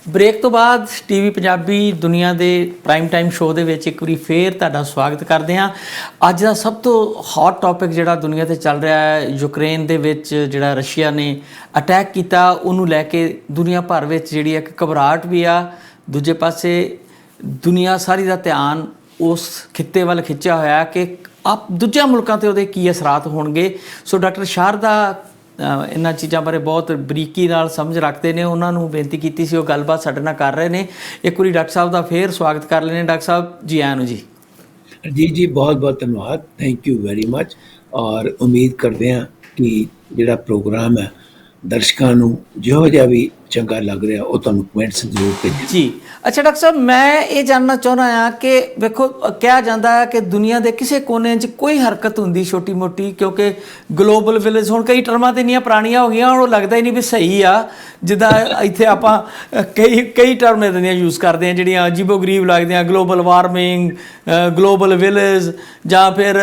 Break ਤੋਂ ਬਾਅਦ TV Punjabi ਦੁਨੀਆ ਦੇ ਪ੍ਰਾਈਮ ਟਾਈਮ ਸ਼ੋਅ ਦੇ ਵਿੱਚ ਇੱਕ ਵਾਰੀ ਫੇਰ ਤੁਹਾਡਾ ਸਵਾਗਤ ਕਰਦੇ ਹਾਂ। ਅੱਜ ਦਾ ਸਭ ਤੋਂ ਹੌਟ ਟੌਪਿਕ ਜਿਹੜਾ ਦੁਨੀਆ 'ਤੇ ਚੱਲ ਰਿਹਾ ਹੈ, ਯੂਕਰੇਨ ਦੇ ਵਿੱਚ ਜਿਹੜਾ ਰਸ਼ੀਆ ਨੇ ਅਟੈਕ ਕੀਤਾ, ਉਹਨੂੰ ਲੈ ਕੇ ਦੁਨੀਆ ਭਰ ਵਿੱਚ ਜਿਹੜੀ ਇੱਕ ਘਬਰਾਹਟ ਵੀ ਆ। ਦੂਜੇ ਪਾਸੇ ਦੁਨੀਆ ਸਾਰੀ ਦਾ ਧਿਆਨ ਉਸ ਖਿੱਤੇ ਵੱਲ ਖਿੱਚਿਆ ਹੋਇਆ ਕਿ ਦੂਜਿਆਂ ਮੁਲਕਾਂ 'ਤੇ ਉਹਦੇ ਕੀ ਅਸਰਾਤ ਹੋਣਗੇ। ਸੋ ਡਾਕਟਰ ਸ਼ਾਰਦਾ ਇਹਨਾਂ ਚੀਜ਼ਾਂ ਬਾਰੇ ਬਹੁਤ ਬਰੀਕੀ ਨਾਲ ਸਮਝ ਰੱਖਦੇ ਨੇ, ਉਹਨਾਂ ਨੂੰ ਬੇਨਤੀ ਕੀਤੀ ਸੀ ਉਹ ਗੱਲਬਾਤ ਸਾਡੇ ਨਾਲ ਕਰ ਰਹੇ ਨੇ। ਇੱਕ ਵਾਰੀ ਡਾਕਟਰ ਸਾਹਿਬ ਦਾ ਫੇਰ ਸਵਾਗਤ ਕਰ ਲੈਣੇ। ਡਾਕਟਰ ਸਾਹਿਬ ਜੀ ਆਇਆਂ ਨੂੰ। ਜੀ ਬਹੁਤ ਬਹੁਤ ਧੰਨਵਾਦ, ਥੈਂਕ ਯੂ ਵੈਰੀ ਮਚ। ਔਰ ਉਮੀਦ ਕਰਦੇ ਹਾਂ ਕਿ ਜਿਹੜਾ ਪ੍ਰੋਗਰਾਮ ਹੈ ਦਰਸ਼ਕਾਂ ਨੂੰ ਜਿਹੋ ਜਿਹਾ ਵੀ ਚੰਗਾ ਲੱਗ ਰਿਹਾ ਉਹ ਤੁਹਾਨੂੰ ਕਮੈਂਟਸ ਜ਼ਰੂਰ ਭੇਜੋ ਜੀ। ਅੱਛਾ ਡਾਕਟਰ ਸਾਹਿਬ, ਮੈਂ ਇਹ ਜਾਣਨਾ ਚਾਹੁੰਦਾ ਹਾਂ ਕਿ ਵੇਖੋ, ਕਿਹਾ ਜਾਂਦਾ ਹੈ ਕਿ ਦੁਨੀਆ ਦੇ ਕਿਸੇ ਕੋਨੇ 'ਚ ਕੋਈ ਹਰਕਤ ਹੁੰਦੀ ਛੋਟੀ ਮੋਟੀ, ਕਿਉਂਕਿ ਗਲੋਬਲ ਵਿਲੇਜ ਹੁਣ ਕਈ ਟਰਮਾਂ ਤਾਂ ਇੰਨੀਆਂ ਪੁਰਾਣੀਆਂ ਹੋ ਗਈਆਂ, ਹੁਣ ਉਹ ਲੱਗਦਾ ਹੀ ਨਹੀਂ ਵੀ ਸਹੀ ਆ। ਜਿੱਦਾਂ ਇੱਥੇ ਆਪਾਂ ਕਈ ਟਰਮ ਇੱਦਾਂ ਦੀਆਂ ਯੂਜ਼ ਕਰਦੇ ਹਾਂ ਜਿਹੜੀਆਂ ਅਜੀਬੋ ਗਰੀਬ ਲੱਗਦੀਆਂ, ਗਲੋਬਲ ਵਾਰਮਿੰਗ, ਗਲੋਬਲ ਵਿਲੇਜ, ਜਾਂ ਫਿਰ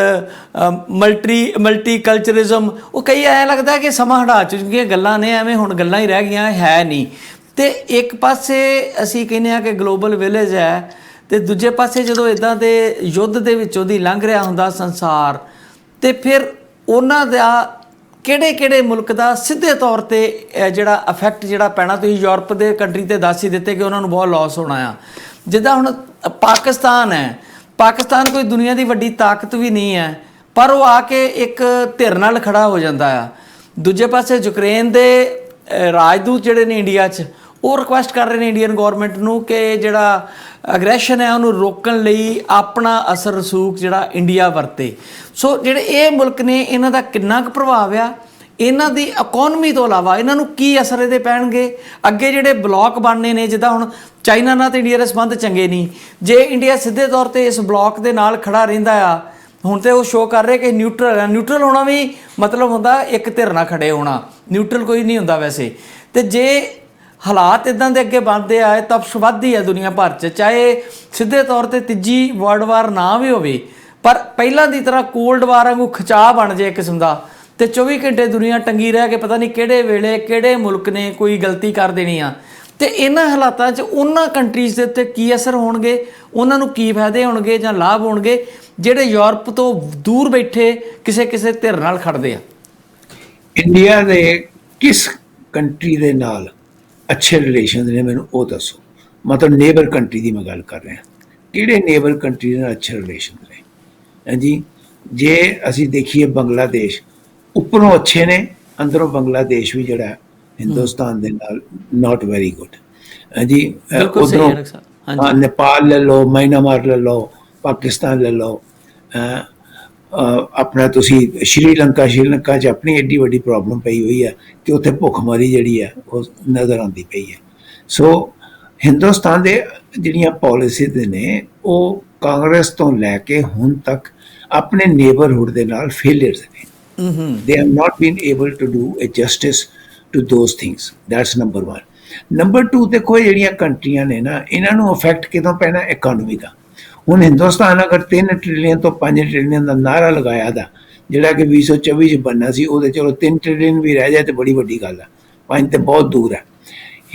ਮਲਟੀ ਕਲਚਰਿਜ਼ਮ। ਉਹ ਕਈ ਐਂ ਲੱਗਦਾ ਕਿ ਸਮਾਂ ਹੰਢਾ ਚੁੱਕੀਆਂ ਗੱਲਾਂ ਨੇ, ਐਵੇਂ ਹੁਣ ਗੱਲਾਂ ਹੀ ਰਹਿ ਗਈਆਂ, ਹੈ ਨਹੀਂ। ਅਤੇ ਇੱਕ ਪਾਸੇ ਅਸੀਂ ਕਹਿੰਦੇ ਹਾਂ ਕਿ ਗਲੋਬਲ ਵਿਲੇਜ ਹੈ, ਅਤੇ ਦੂਜੇ ਪਾਸੇ ਜਦੋਂ ਇੱਦਾਂ ਦੇ ਯੁੱਧ ਦੇ ਵਿੱਚੋਂ ਦੀ ਲੰਘ ਰਿਹਾ ਹੁੰਦਾ ਸੰਸਾਰ, ਅਤੇ ਫਿਰ ਉਹਨਾਂ ਦਾ ਕਿਹੜੇ ਮੁਲਕ ਦਾ ਸਿੱਧੇ ਤੌਰ 'ਤੇ ਜਿਹੜਾ ਇਫੈਕਟ ਜਿਹੜਾ ਪੈਣਾ, ਤੁਸੀਂ ਯੂਰਪ ਦੇ ਕੰਟਰੀ 'ਤੇ ਦੱਸ ਹੀ ਦਿੱਤੇ ਕਿ ਉਹਨਾਂ ਨੂੰ ਬਹੁਤ ਲੋਸ ਹੋਣਾ ਆ। ਜਿੱਦਾਂ ਹੁਣ ਪਾਕਿਸਤਾਨ ਹੈ, ਪਾਕਿਸਤਾਨ ਕੋਈ ਦੁਨੀਆ ਦੀ ਵੱਡੀ ਤਾਕਤ ਵੀ ਨਹੀਂ ਹੈ, ਪਰ ਉਹ ਆ ਕੇ ਇੱਕ ਧਿਰ ਨਾਲ ਖੜਾ ਹੋ ਜਾਂਦਾ ਆ। ਦੂਜੇ ਪਾਸੇ ਯੂਕਰੇਨ ਦੇ ਰਾਜਦੂਤ ਜਿਹੜੇ ਨੇ ਇੰਡੀਆ 'ਚ, ਉਹ ਰਿਕੁਐਸਟ ਕਰ ਰਹੇ ਨੇ ਇੰਡੀਅਨ ਗੌਰਮੈਂਟ ਨੂੰ ਕਿ ਜਿਹੜਾ ਅਗਰੈਸ਼ਨ ਹੈ ਉਹਨੂੰ ਰੋਕਣ ਲਈ ਆਪਣਾ ਅਸਰ ਰਸੂਖ ਜਿਹੜਾ ਇੰਡੀਆ ਵਰਤੇ। ਸੋ ਜਿਹੜੇ ਇਹ ਮੁਲਕ ਨੇ, ਇਹਨਾਂ ਦਾ ਕਿੰਨਾ ਕੁ ਪ੍ਰਭਾਵ ਆ, ਇਹਨਾਂ ਦੀ ਇਕੋਨਮੀ ਤੋਂ ਇਲਾਵਾ ਇਹਨਾਂ ਨੂੰ ਕੀ ਅਸਰ ਇਹਦੇ ਪੈਣਗੇ। ਅੱਗੇ ਜਿਹੜੇ ਬਲੋਕ ਬਣਨੇ ਨੇ, ਜਿੱਦਾਂ ਹੁਣ ਚਾਈਨਾ ਨਾਲ ਤਾਂ ਇੰਡੀਆ ਦੇ ਸੰਬੰਧ ਚੰਗੇ ਨਹੀਂ, ਜੇ ਇੰਡੀਆ ਸਿੱਧੇ ਤੌਰ 'ਤੇ ਇਸ ਬਲੋਕ ਦੇ ਨਾਲ ਖੜਾ ਰਹਿੰਦਾ ਆ, ਹੁਣ ਤਾਂ ਉਹ ਸ਼ੋਅ ਕਰ ਰਹੇ ਕਿ ਨਿਊਟਰਲ ਹੈ। ਨਿਊਟਰਲ ਹੋਣਾ ਵੀ ਮਤਲਬ ਹੁੰਦਾ ਇੱਕ ਧਿਰ ਨਾਲ ਖੜੇ ਹੋਣਾ, ਨਿਊਟਰਲ ਕੋਈ ਨਹੀਂ ਹੁੰਦਾ ਵੈਸੇ। ਅਤੇ ਜੇ ਹਾਲਾਤ ਇੱਦਾਂ ਦੇ ਅੱਗੇ ਬਣਦੇ ਆਏ, ਤਪਸ਼ ਵੱਧਦੀ ਹੈ ਦੁਨੀਆ ਭਰ 'ਚ, ਚਾਹੇ ਸਿੱਧੇ ਤੌਰ 'ਤੇ ਤੀਜੀ ਵਰਲਡ ਵਾਰ ਨਾ ਵੀ ਹੋਵੇ, ਪਰ ਪਹਿਲਾਂ ਦੀ ਤਰ੍ਹਾਂ ਕੋਲਡ ਵਾਰ ਵਾਂਗੂ ਖਿਚਾਅ ਬਣ ਜਾਏ ਕਿਸਮ ਦਾ, ਅਤੇ 24 ਘੰਟੇ ਦੁਨੀਆ ਟੰਗੀ ਰਹਿ ਕੇ ਪਤਾ ਨਹੀਂ ਕਿਹੜੇ ਵੇਲੇ ਕਿਹੜੇ ਮੁਲਕ ਨੇ ਕੋਈ ਗਲਤੀ ਕਰ ਦੇਣੀ ਆ। ਅਤੇ ਇਹਨਾਂ ਹਾਲਾਤਾਂ 'ਚ ਉਹਨਾਂ ਕੰਟਰੀਜ਼ ਦੇ ਉੱਤੇ ਕੀ ਅਸਰ ਹੋਣਗੇ, ਉਹਨਾਂ ਨੂੰ ਕੀ ਫਾਇਦੇ ਹੋਣਗੇ ਜਾਂ ਲਾਭ ਹੋਣਗੇ ਜਿਹੜੇ ਯੂਰਪ ਤੋਂ ਦੂਰ ਬੈਠੇ ਕਿਸੇ ਧਿਰ ਨਾਲ ਖੜਦੇ ਆ। ਇੰਡੀਆ ਦੇ ਕਿਸ ਕੰਟਰੀ ਦੇ ਨਾਲ ਅੱਛੇ ਰਿਲੇਸ਼ਨ ਨੇ, ਮੈਨੂੰ ਉਹ ਦੱਸੋ। ਮਤਲਬ ਨੇਬਰ ਕੰਟਰੀ ਦੀ ਮੈਂ ਗੱਲ ਕਰ ਰਿਹਾ, ਕਿਹੜੇ ਨੇਬਰ ਕੰਟਰੀ ਨਾਲ ਅੱਛੇ ਰਿਲੇਸ਼ਨ ਨੇ। ਹਾਂਜੀ, ਜੇ ਅਸੀਂ ਦੇਖੀਏ ਬੰਗਲਾਦੇਸ਼, ਉੱਪਰੋਂ ਅੱਛੇ ਨੇ, ਅੰਦਰੋਂ ਬੰਗਲਾਦੇਸ਼ ਵੀ ਜਿਹੜਾ ਹਿੰਦੁਸਤਾਨ ਦੇ ਨਾਲ ਨਾਟ ਵੈਰੀ ਗੁੱਡ। ਹਾਂਜੀ, ਉੱਧਰੋਂ ਨੇਪਾਲ ਲੈ ਲਓ, ਮਿਆਂਮਾਰ ਲੈ ਲਓ, ਪਾਕਿਸਤਾਨ ਲੈ ਲਓ, ਆਪਣਾ ਤੁਸੀਂ ਸ਼੍ਰੀਲੰਕਾ 'ਚ ਆਪਣੀ ਐਡੀ ਵੱਡੀ ਪ੍ਰੋਬਲਮ ਪਈ ਹੋਈ ਹੈ ਕਿ ਉੱਥੇ ਭੁੱਖਮਰੀ ਜਿਹੜੀ ਹੈ ਉਹ ਨਜ਼ਰ ਆਉਂਦੀ ਪਈ ਹੈ। ਸੋ ਹਿੰਦੁਸਤਾਨ ਦੇ ਜਿਹੜੀਆਂ ਪੋਲਿਸੀਜ਼ ਨੇ ਉਹ ਕਾਂਗਰਸ ਤੋਂ ਲੈ ਕੇ ਹੁਣ ਤੱਕ ਆਪਣੇ ਨੇਬਰਹੁੱਡ ਦੇ ਨਾਲ ਫੇਲੀਅਰਸ ਨੇ। they have not been able to do a justice to those things. That's number one. Number two, ਦੇਖੋ ਜਿਹੜੀਆਂ ਕੰਟਰੀਆਂ ਨੇ ਨਾ, ਇਹਨਾਂ ਨੂੰ ਅਫੈਕਟ ਕਿਦੋਂ ਪੈਣਾ, ਇਕਨੋਮੀ ਦਾ। ਹੁਣ ਹਿੰਦੁਸਤਾਨ ਅਗਰ 3 ਟ੍ਰਿਲੀਅਨ ਤੋਂ 5 ਟ੍ਰਿਲੀਅਨ ਦਾ ਨਾਅਰਾ ਲਗਾਇਆ ਦਾ, ਜਿਹੜਾ ਕਿ 2024 'ਚ ਬਣਨਾ ਸੀ, ਉਹਦੇ ਚਲੋ 3 ਟ੍ਰਿਲੀਅਨ ਵੀ ਰਹਿ ਜਾਏ ਤਾਂ ਬੜੀ ਵੱਡੀ ਗੱਲ ਹੈ, 5 ਤਾਂ ਬਹੁਤ ਦੂਰ ਹੈ।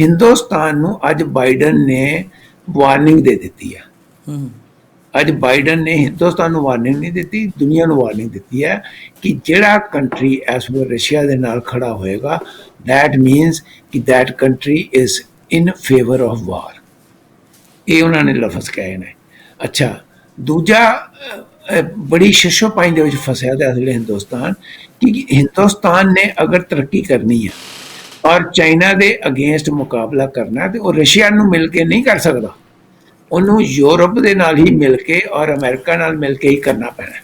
ਹਿੰਦੁਸਤਾਨ ਨੂੰ ਅੱਜ ਬਾਈਡਨ ਨੇ ਵਾਰਨਿੰਗ ਦੇ ਦਿੱਤੀ ਹੈ। ਅੱਜ ਬਾਈਡਨ ਨੇ ਹਿੰਦੁਸਤਾਨ ਨੂੰ ਵਾਰਨਿੰਗ ਨਹੀਂ ਦਿੱਤੀ, ਦੁਨੀਆ ਨੂੰ ਵਾਰਨਿੰਗ ਦਿੱਤੀ ਹੈ ਕਿ ਜਿਹੜਾ ਕੰਟਰੀ ਇਸ ਵੇਲੇ ਰਸ਼ੀਆ ਦੇ ਨਾਲ ਖੜਾ ਹੋਏਗਾ, ਦੈਟ ਮੀਨਸ ਕਿ that country is in favour of war. ਇਹ ਉਹਨਾਂ ਨੇ ਲਫ਼ਜ਼ ਕਹੇ ਨੇ। ਅੱਛਾ, ਦੂਜਾ ਬੜੀ ਸ਼ਸ਼ੋ ਪਾਈ ਦੇ ਵਿੱਚ ਫਸਿਆ ਤਾਂ ਅਸਲੇ ਹਿੰਦੁਸਤਾਨ, ਕਿ ਹਿੰਦੁਸਤਾਨ ਨੇ ਅਗਰ ਤਰੱਕੀ ਕਰਨੀ ਹੈ ਔਰ ਚਾਈਨਾ ਦੇ ਅਗੇਂਸਟ ਮੁਕਾਬਲਾ ਕਰਨਾ, ਤੇ ਉਹ ਰਸ਼ੀਆ ਨੂੰ ਮਿਲ ਕੇ ਨਹੀਂ ਕਰ ਸਕਦਾ, ਉਹਨੂੰ ਯੂਰਪ ਦੇ ਨਾਲ ਹੀ ਮਿਲ ਕੇ ਔਰ ਅਮਰੀਕਾ ਨਾਲ ਮਿਲ ਕੇ ਹੀ ਕਰਨਾ ਪੈਣਾ।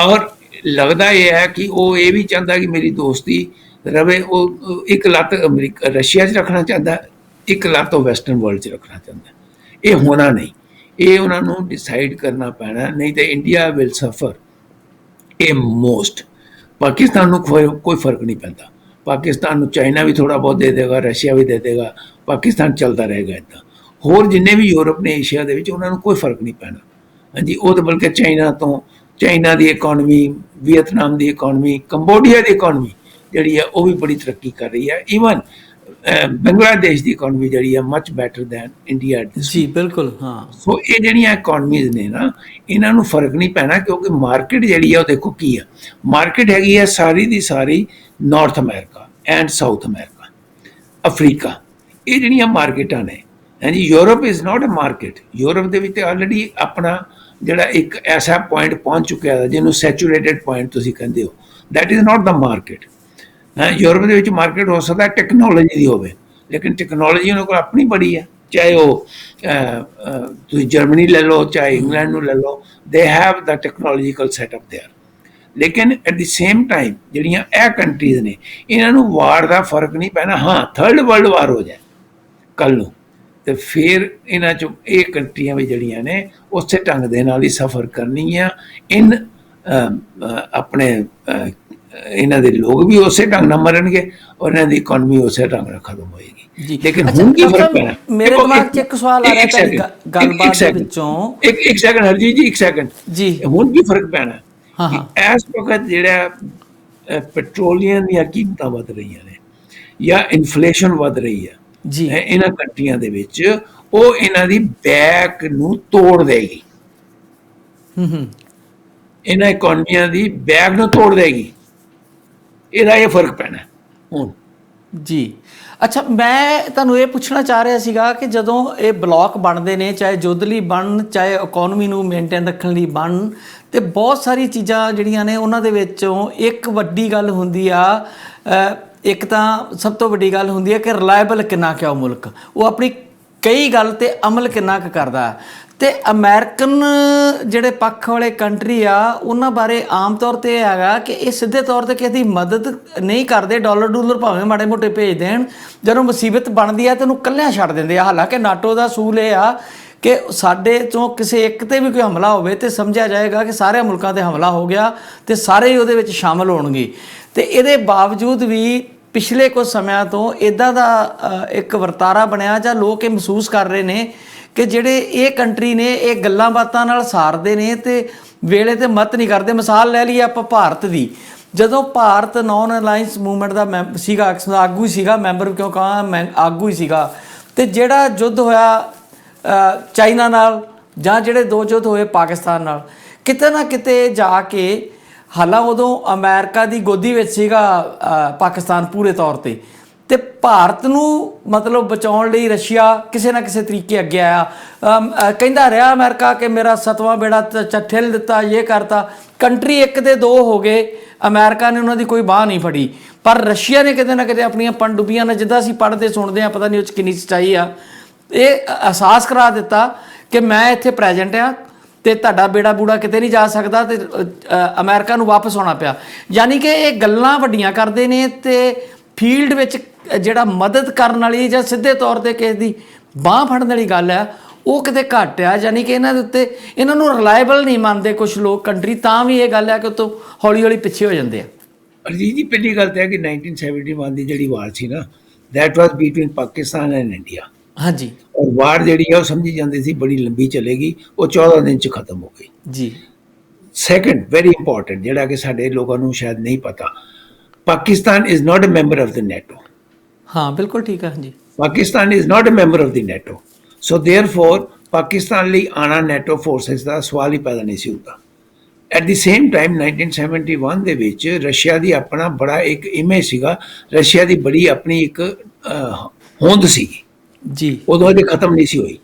ਔਰ ਲੱਗਦਾ ਇਹ ਹੈ ਕਿ ਉਹ ਇਹ ਵੀ ਚਾਹੁੰਦਾ ਕਿ ਮੇਰੀ ਦੋਸਤੀ ਰਵੇ। ਉਹ ਇੱਕ ਲੱਤ ਰਸ਼ੀਆ 'ਚ ਰੱਖਣਾ ਚਾਹੁੰਦਾ, ਇੱਕ ਲੱਤ ਉਹ ਵੈਸਟਰਨ ਵਰਲਡ 'ਚ ਰੱਖਣਾ ਚਾਹੁੰਦਾ। ਇਹ ਹੋਣਾ ਨਹੀਂ, ਇਹ ਉਹਨਾਂ ਨੂੰ ਡਿਸਾਈਡ ਕਰਨਾ ਪੈਣਾ, ਨਹੀਂ ਤਾਂ ਇੰਡੀਆ ਵਿਲ ਸਫਰ ਇਹ ਮੋਸਟ। ਪਾਕਿਸਤਾਨ ਨੂੰ ਕੋਈ ਫਰਕ ਨਹੀਂ ਪੈਂਦਾ, ਪਾਕਿਸਤਾਨ ਨੂੰ ਚਾਈਨਾ ਵੀ ਥੋੜ੍ਹਾ ਬਹੁਤ ਦੇ ਦੇਗਾ, ਰਸ਼ੀਆ ਵੀ ਦੇ ਦੇਗਾ, ਪਾਕਿਸਤਾਨ ਚੱਲਦਾ ਰਹੇਗਾ ਇੱਦਾਂ। ਹੋਰ ਜਿੰਨੇ ਵੀ ਯੂਰਪ ਨੇ ਏਸ਼ੀਆ ਦੇ ਵਿੱਚ, ਉਹਨਾਂ ਨੂੰ ਕੋਈ ਫਰਕ ਨਹੀਂ ਪੈਣਾ। ਹਾਂਜੀ, ਉਹ ਤਾਂ ਬਲਕਿ ਚਾਈਨਾ ਦੀ ਇਕੋਨਮੀ, ਵੀਅਤਨਾਮ ਦੀ ਇਕੋਨਮੀ, ਕੰਬੋਡੀਆ ਦੀ ਇਕੋਨਮੀ ਜਿਹੜੀ ਹੈ ਉਹ ਵੀ ਬੜੀ ਤਰੱਕੀ ਕਰ ਰਹੀ ਹੈ। ਈਵਨ ਬੰਗਲਾਦੇਸ਼ ਦੀ ਇਕਨੋਮੀ ਜਿਹੜੀ ਹੈ much better than India at this. ਜੀ ਬਿਲਕੁਲ ਹਾਂ। ਸੋ ਇਹ ਜਿਹੜੀਆਂ ਇਕਨੋਮੀਜ਼ ਨੇ ਨਾ, ਇਹਨਾਂ ਨੂੰ ਫਰਕ ਨਹੀਂ ਪੈਣਾ, ਕਿਉਂਕਿ ਮਾਰਕੀਟ ਜਿਹੜੀ ਹੈ ਉਹ ਦੇਖੋ ਕੀ ਹੈ। ਮਾਰਕੀਟ ਹੈਗੀ ਹੈ ਸਾਰੀ ਦੀ ਸਾਰੀ North America and South America, Africa, ਇਹ ਜਿਹੜੀਆਂ ਮਾਰਕੀਟਾਂ ਨੇ। ਹਾਂਜੀ, Europe is not a market. Europe ਦੇ ਵਿੱਚ ਆਲਰੇਡੀ ਆਪਣਾ ਜਿਹੜਾ ਇੱਕ ਐਸਾ ਪੁਆਇੰਟ ਪਹੁੰਚ ਚੁੱਕਿਆ ਹੈ ਜਿਹਨੂੰ ਸੈਚੂਰੇਟਡ ਪੁਆਇੰਟ ਤੁਸੀਂ ਕਹਿੰਦੇ ਹੋ, that is not the market. Europe ਦੇ ਵਿੱਚ ਮਾਰਕੀਟ ਹੋ ਸਕਦਾ ਟੈਕਨੋਲੋਜੀ ਦੀ ਹੋਵੇ, ਲੇਕਿਨ ਟੈਕਨੋਲੋਜੀ ਉਹਨਾਂ ਕੋਲ ਆਪਣੀ ਬੜੀ ਹੈ। ਚਾਹੇ ਉਹ ਤੁਸੀਂ ਜਰਮਨੀ ਲੈ ਲਓ, ਚਾਹੇ ਇੰਗਲੈਂਡ ਨੂੰ ਲੈ ਲਓ, they have the technological setup there. ਲੇਕਿਨ ਐਟ ਦੀ ਸੇਮ ਟਾਈਮ ਜਿਹੜੀਆਂ ਇਹ ਕੰਟਰੀਜ਼ ਨੇ, ਇਹਨਾਂ ਨੂੰ ਵਾਰ ਦਾ ਫਰਕ ਨਹੀਂ ਪੈਣਾ। ਹਾਂ, ਥਰਡ ਵਰਲਡ ਵਾਰ ਹੋ ਜਾਏ ਕੱਲ੍ਹ ਨੂੰ, ਤੇ ਫਿਰ ਇਹਨਾਂ 'ਚੋਂ ਇਹ ਕੰਟਰੀਆਂ ਵੀ ਜਿਹੜੀਆਂ ਨੇ ਉਸੇ ਢੰਗ ਦੇ ਨਾਲ ਹੀ ਸਫਰ ਕਰਨੀਆਂ। ਆਪਣੇ ਇਹਨਾਂ ਦੇ ਲੋਕ ਵੀ ਉਸੇ ਢੰਗ ਨਾਲ ਮਰਨਗੇ ਔਰ ਇਹਨਾਂ ਦੀ ਇਕਨੋਮੀ ਉਸੇ ਢੰਗ ਨਾਲ ਖਤਮ ਹੋਏਗੀ। ਲੇਕਿਨ ਹੁਣ ਕੀ ਫਰਕ ਪੈਣਾ? ਮੇਰੇ ਦਿਮਾਗ 'ਚ ਇੱਕ ਸਵਾਲ ਆ ਰਿਹਾ ਤੁਹਾਡੀ ਗੱਲਬਾਤ ਦੇ ਵਿੱਚੋਂ। ਇੱਕ ਸੈਕਿੰਡ ਹਰਜੀਤ ਜੀ, ਇੱਕ ਸੈਕਿੰਡ ਜੀ। ਹੁਣ ਕੀ ਫਰਕ ਪੈਣਾ? ਇਸ ਵਕਤ ਜਿਹੜਾ ਪੈਟਰੋਲੀਅਮ ਦੀਆਂ ਕੀਮਤਾਂ ਵੱਧ ਰਹੀਆਂ ਨੇ ਜਾਂ ਇਨਫਲੇਸ਼ਨ ਵੱਧ ਰਹੀ ਹੈ ਜੀ ਇਹਨਾਂ ਕੰਟਰੀਆਂ ਦੇ ਵਿੱਚ, ਉਹ ਇਹਨਾਂ ਦੀ ਬੈਕ ਨੂੰ ਤੋੜ ਦੇਗੀ। ਇਹਨਾਂ ਇਕਨੋਮੀਆਂ ਦੀ ਬੈਕ ਨੂੰ ਤੋੜ ਦੇਗੀ। ਇਹਦਾ ਇਹ ਫਰਕ ਪੈਣਾ ਹੁਣ ਜੀ। ਅੱਛਾ, ਮੈਂ ਤੁਹਾਨੂੰ ਇਹ ਪੁੱਛਣਾ ਚਾਹ ਰਿਹਾ ਸੀਗਾ ਕਿ ਜਦੋਂ ਇਹ ਬਲਾਕ ਬਣਦੇ ਨੇ, ਚਾਹੇ ਯੁੱਧ ਲਈ ਬਣਨ, ਚਾਹੇ ਇਕਨੋਮੀ ਨੂੰ ਮੇਨਟੇਨ ਰੱਖਣ ਲਈ ਬਣਨ, ਤੇ ਬਹੁਤ ਸਾਰੀ ਚੀਜ਼ਾਂ ਜਿਹੜੀਆਂ ਨੇ ਉਹਨਾਂ ਦੇ ਵਿੱਚੋਂ ਇੱਕ ਵੱਡੀ ਗੱਲ ਹੁੰਦੀ ਆ। ਇੱਕ ਤਾਂ ਸਭ ਤੋਂ ਵੱਡੀ ਗੱਲ ਹੁੰਦੀ ਹੈ ਕਿ ਰਿਲਾਇਬਲ ਕਿੰਨਾ ਕੁ ਆ ਉਹ ਮੁਲਕ, ਉਹ ਆਪਣੀ ਕਈ ਗੱਲ ਤੇ ਅਮਲ ਕਿੰਨਾ ਕੁ ਕਰਦਾ। ਤੇ ਅਮਰੀਕਨ ਜਿਹੜੇ ਪੱਖ ਵਾਲੇ ਕੰਟਰੀ ਆ, ਉਹਨਾਂ ਬਾਰੇ ਆਮ ਤੌਰ 'ਤੇ ਇਹ ਹੈਗਾ ਕਿ ਇਹ ਸਿੱਧੇ ਤੌਰ 'ਤੇ ਕਿਸੇ ਦੀ ਮਦਦ ਨਹੀਂ ਕਰਦੇ। ਡਾਲਰ ਭਾਵੇਂ ਮਾੜੇ ਮੋਟੇ ਭੇਜ ਦੇਣ, ਜਦੋਂ ਮੁਸੀਬਤ ਬਣਦੀ ਆ ਤਾਂ ਉਹਨੂੰ ਇਕੱਲਿਆਂ ਛੱਡ ਦਿੰਦੇ ਆ। ਹਾਲਾਂਕਿ ਨਾਟੋ ਦਾ ਅਸੂਲ ਇਹ ਆ ਕਿ ਸਾਡੇ 'ਚੋਂ ਕਿਸੇ ਇੱਕ 'ਤੇ ਵੀ ਕੋਈ ਹਮਲਾ ਹੋਵੇ ਤਾਂ ਸਮਝਿਆ ਜਾਏਗਾ ਕਿ ਸਾਰੇ ਮੁਲਕਾਂ 'ਤੇ ਹਮਲਾ ਹੋ ਗਿਆ ਅਤੇ ਸਾਰੇ ਹੀ ਉਹਦੇ ਵਿੱਚ ਸ਼ਾਮਲ ਹੋਣਗੇ। ਅਤੇ ਇਹਦੇ ਬਾਵਜੂਦ ਵੀ ਪਿਛਲੇ ਕੁਝ ਸਮਿਆਂ ਤੋਂ ਇੱਦਾਂ ਦਾ ਇੱਕ ਵਰਤਾਰਾ ਬਣਿਆ ਜਾਂ ਲੋਕ ਇਹ ਮਹਿਸੂਸ ਕਰ ਰਹੇ ਨੇ ਕਿ ਜਿਹੜੇ ਇਹ ਕੰਟਰੀ ਨੇ ਇਹ ਗੱਲਾਂ ਬਾਤਾਂ ਨਾਲ ਸਾਰਦੇ ਨੇ ਅਤੇ ਵੇਲੇ 'ਤੇ ਮਤ ਨਹੀਂ ਕਰਦੇ। ਮਿਸਾਲ ਲੈ ਲਈਏ ਆਪਾਂ ਭਾਰਤ ਦੀ। ਜਦੋਂ ਭਾਰਤ ਨੌਨ ਅਲਾਇੰਸ ਮੂਵਮੈਂਟ ਦਾ ਸੀਗਾ, ਆਗੂ ਸੀਗਾ, ਮੈਂਬਰ ਕਿਉਂ ਕਹਾਂ, ਮੈਂ ਆਗੂ ਹੀ ਸੀਗਾ। ਅਤੇ ਜਿਹੜਾ ਯੁੱਧ ਹੋਇਆ ਚਾਈਨਾ ਨਾਲ ਜਾਂ ਜਿਹੜੇ ਦੋ ਯੁੱਧ ਹੋਏ ਪਾਕਿਸਤਾਨ ਨਾਲ, ਕਿਤੇ ਨਾ ਕਿਤੇ ਜਾ ਕੇ, ਹਾਲਾਂ ਉਦੋਂ ਅਮਰੀਕਾ ਦੀ ਗੋਦੀ ਵਿੱਚ ਸੀਗਾ ਪਾਕਿਸਤਾਨ ਪੂਰੇ ਤੌਰ 'ਤੇ, ਅਤੇ ਭਾਰਤ ਨੂੰ ਮਤਲਬ ਬਚਾਉਣ ਲਈ ਰਸ਼ੀਆ ਕਿਸੇ ਨਾ ਕਿਸੇ ਤਰੀਕੇ ਅੱਗੇ ਆਇਆ। ਕਹਿੰਦਾ ਰਿਹਾ ਅਮਰੀਕਾ ਕਿ ਮੇਰਾ 7ਵਾਂ ਬੇੜਾ ਠਿੱਲ ਦਿੱਤਾ, ਇਹ ਕਰਤਾ। ਕੰਟਰੀ ਇੱਕ ਦੇ ਦੋ ਹੋ ਗਏ, ਅਮਰੀਕਾ ਨੇ ਉਹਨਾਂ ਦੀ ਕੋਈ ਬਾਂਹ ਨਹੀਂ ਫੜੀ, ਪਰ ਰਸ਼ੀਆ ਨੇ ਕਿਤੇ ਨਾ ਕਿਤੇ ਆਪਣੀਆਂ ਪਣਡੁੱਬੀਆਂ ਨਾਲ, ਜਿੱਦਾਂ ਅਸੀਂ ਪੜ੍ਹਦੇ ਸੁਣਦੇ ਹਾਂ, ਪਤਾ ਨਹੀਂ ਉਹ 'ਚ ਕਿੰਨੀ ਸੱਚਾਈ ਆ, ਇਹ ਅਹਿਸਾਸ ਕਰਾ ਦਿੱਤਾ ਕਿ ਮੈਂ ਇੱਥੇ ਪ੍ਰੈਜੈਂਟ ਆ ਅਤੇ ਤੁਹਾਡਾ ਬੇੜਾ ਬੂੜਾ ਕਿਤੇ ਨਹੀਂ ਜਾ ਸਕਦਾ, ਅਤੇ ਅਮਰੀਕਾ ਨੂੰ ਵਾਪਸ ਆਉਣਾ ਪਿਆ। ਯਾਨੀ ਕਿ ਇਹ ਗੱਲਾਂ ਵੱਡੀਆਂ ਕਰਦੇ ਨੇ ਅਤੇ ਫੀਲਡ ਵਿੱਚ ਜਿਹੜਾ ਮਦਦ ਕਰਨ ਵਾਲੀ ਜਾਂ ਸਿੱਧੇ ਤੌਰ 'ਤੇ ਕਿਸੇ ਦੀ ਬਾਂਹ ਫੜਨ ਵਾਲੀ ਗੱਲ ਆ, ਉਹ ਕਿਤੇ ਘੱਟ ਆ। ਯਾਨੀ ਕਿ ਇਹਨਾਂ ਦੇ ਉੱਤੇ, ਇਹਨਾਂ ਨੂੰ ਰਿਲਾਇਬਲ ਨਹੀਂ ਮੰਨਦੇ ਕੁਛ ਲੋਕ ਕੰਟਰੀ, ਤਾਂ ਵੀ ਇਹ ਗੱਲ ਆ ਕਿ ਉੱਤੋਂ ਹੌਲੀ ਹੌਲੀ ਪਿੱਛੇ ਹੋ ਜਾਂਦੇ ਆ। ਅਰਜੀਤ ਜੀ, ਪਹਿਲੀ ਗੱਲ ਤਾਂ ਹੈ ਕਿ 1971 ਦੀ ਜਿਹੜੀ ਵਾਰ ਸੀ ਨਾ, that was between Pakistan and India. ਹਾਂਜੀ। ਔਰ ਵਾਰ ਜਿਹੜੀ ਹੈ ਉਹ ਸਮਝੀ ਜਾਂਦੀ ਸੀ ਬੜੀ ਲੰਬੀ ਚੱਲੇਗੀ, ਉਹ 14 ਦਿਨ 'ਚ ਖਤਮ ਹੋ ਗਈ ਜੀ। ਸੈਕੰਡ, ਵੈਰੀ ਇੰਪੋਰਟੈਂਟ, ਜਿਹੜਾ ਕਿ ਸਾਡੇ ਲੋਕਾਂ ਨੂੰ ਸ਼ਾਇਦ ਨਹੀਂ ਪਤਾ, Pakistan is not a member of the NATO. ਹਾਂ, ਬਿਲਕੁਲ ਠੀਕ ਹੈ। ਹਾਂਜੀ, Pakistan is not a member of the NATO, so therefore Pakistan ਲਈ ਆਉਣਾ ਨੈਟੋ ਫੋਰਸਿਸ ਦਾ ਸਵਾਲ ਹੀ ਪੈਦਾ ਨਹੀਂ ਸੀ ਹੁੰਦਾ। ਐਟ ਦੀ ਸੇਮ ਟਾਈਮ 1971 ਦੇ ਵਿੱਚ ਰਸ਼ੀਆ ਦੀ ਆਪਣਾ ਬੜਾ ਇੱਕ ਇਮੇਜ ਸੀਗਾ, ਰਸ਼ੀਆ ਦੀ ਬੜੀ ਆਪਣੀ ਇੱਕ ਹੋਂਦ ਸੀਗੀ ਜੀ, ਉਦੋਂ ਅਜੇ ਖਤਮ ਨਹੀਂ ਸੀ ਹੋਈ।